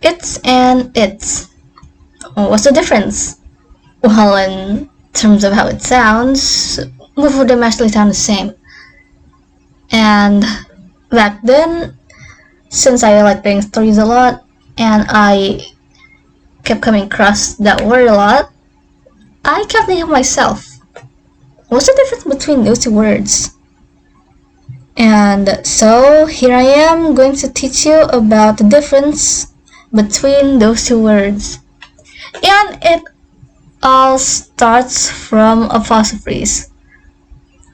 It's and it's. What's the difference? Well, in terms of how it sounds, both of them actually sound the same. And back then, since I like reading stories a lot, and I kept coming across that word a lot, I kept thinking of myself, what's the difference between those two words? And so here I am going to teach you about the difference between those two words. And it all starts from apostrophes.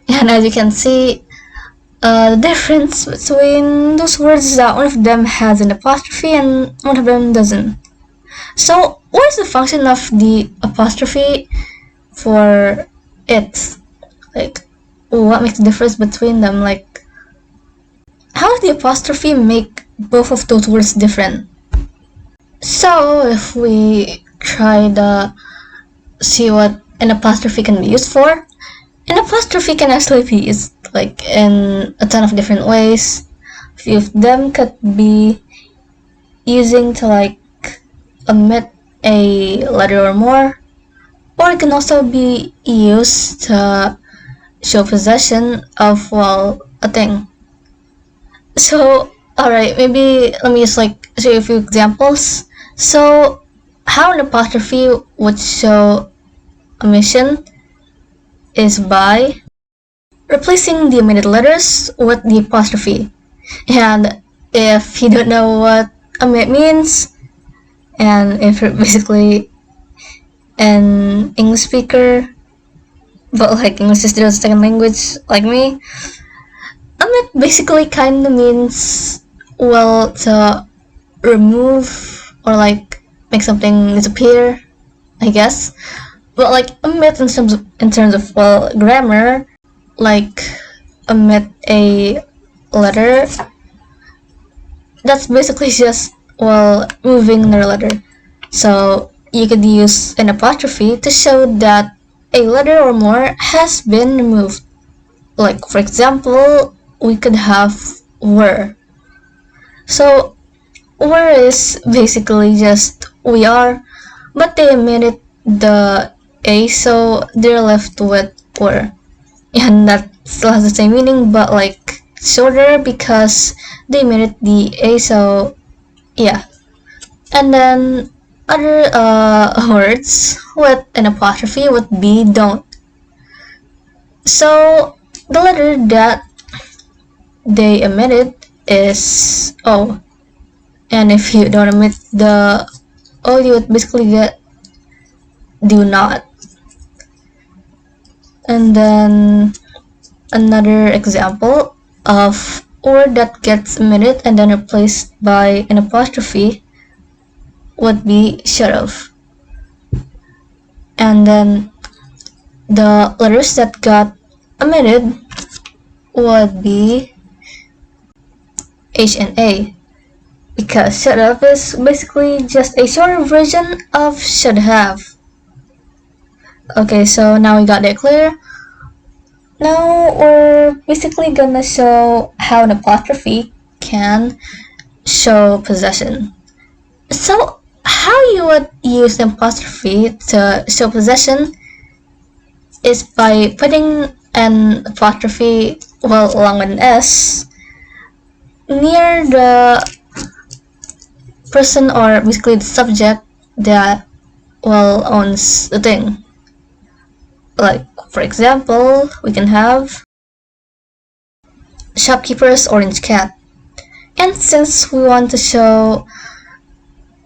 And as you can see, the difference between those words is that one of them has an apostrophe and one of them doesn't. So what is the function of the apostrophe for it? Like, what makes the difference between them? Like, how does the apostrophe make both of those words different? So if we try to see what an apostrophe can be used for, an apostrophe can actually be used like in a ton of different ways. A few of them could be using to like omit a letter or more, or it can also be used to show possession of, well, a thing. So alright, maybe let me just like show you a few examples. So how an apostrophe would show omission is by replacing the omitted letters with the apostrophe. And if you don't know what omit means, and if you're basically an English speaker, but like English is their second language like me, omit basically kind of means, well, to remove or like make something disappear, I guess. But like omit in terms of well, grammar, like omit a letter, that's basically just, well, moving their letter. So you could use an apostrophe to show that a letter or more has been removed. Like for example, we could have were. So were is basically just we are, but they omitted the a, so they're left with were. And that still has the same meaning, but like shorter because they omitted the a, so yeah. And then other words with an apostrophe would be don't. So the letter that they omitted is O. And if you don't omit the O, you would basically get do not. And then another example of word that gets omitted and then replaced by an apostrophe would be should have. And then the letters that got omitted would be H and A, because should have is basically just a shorter version of should have. Okay, so now we got that clear. Now we're basically gonna show how an apostrophe can show possession. So how you would use an apostrophe to show possession is by putting an apostrophe, well, along with an S, near the person or basically the subject that, well, owns the thing. Like for example, we can have shopkeeper's orange cat. And since we want to show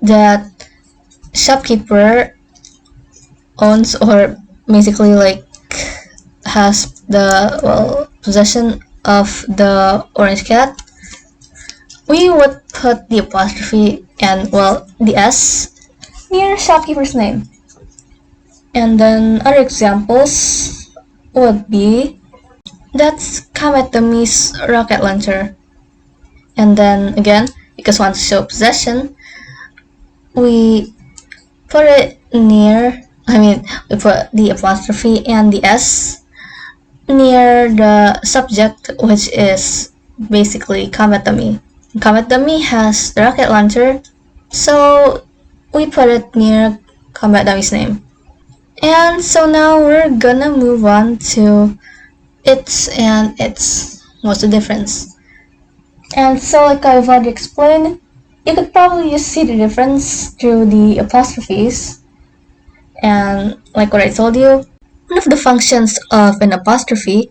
that shopkeeper owns or basically like has the, well, possession of the orange cat, we would put the apostrophe and, well, the S near shopkeeper's name. And then other examples would be that's Kametomi's rocket launcher. And then again, because we want to show possession, we put it near, we put the apostrophe and the S near the subject, which is basically Kametomi. Kametomi has the rocket launcher, So we put it near combat dummy's name. And so now we're gonna move on to its and its. What's the difference? And so, like I've already explained, you could probably just see the difference through the apostrophes. And like what I told you, one of the functions of an apostrophe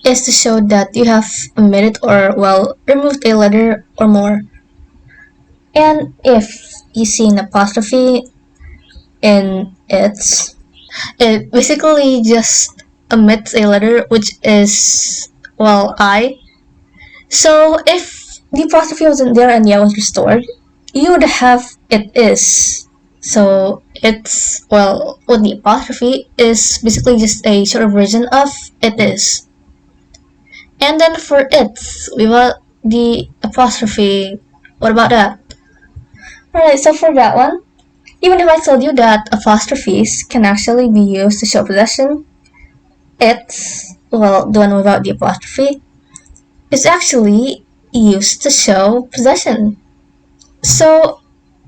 is to show that you have omitted or, well, removed a letter or more. And if you see an apostrophe in its, it basically just omits a letter, which is, well, I. So if the apostrophe wasn't there and yeah was restored, you would have it is. So it's, well, what the apostrophe is basically just a short version of it is. And then for its, we want the apostrophe. What about that? Alright, so for that one, even if I told you that apostrophes can actually be used to show possession, it's, well, the one without the apostrophe, is actually used to show possession. So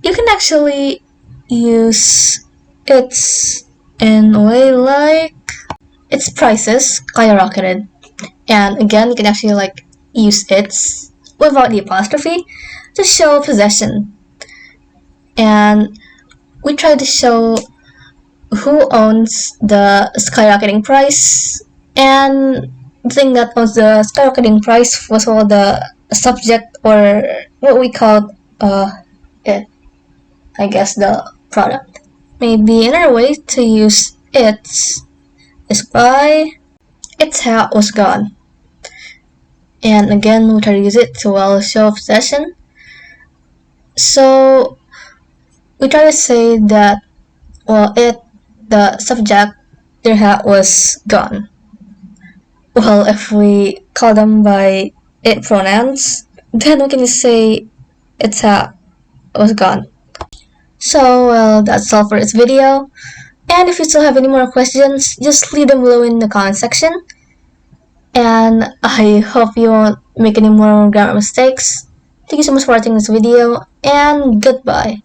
you can actually use its in a way like its prices skyrocketed. And again, you can actually like use its without the apostrophe to show possession. And we try to show who owns the skyrocketing price, and the thing that owns the skyrocketing price was all the subject, or what we call it, I guess, the product. Maybe another way to use it is by its hat was gone. And again, we try to use it to, well, show possession. So we try to say that, well, the subject, their hat was gone. Well, if we call them by it pronouns, then we can just say its hat was gone. So, well, that's all for this video. And if you still have any more questions, just leave them below in the comment section. And I hope you won't make any more grammar mistakes. Thank you so much for watching this video, and goodbye.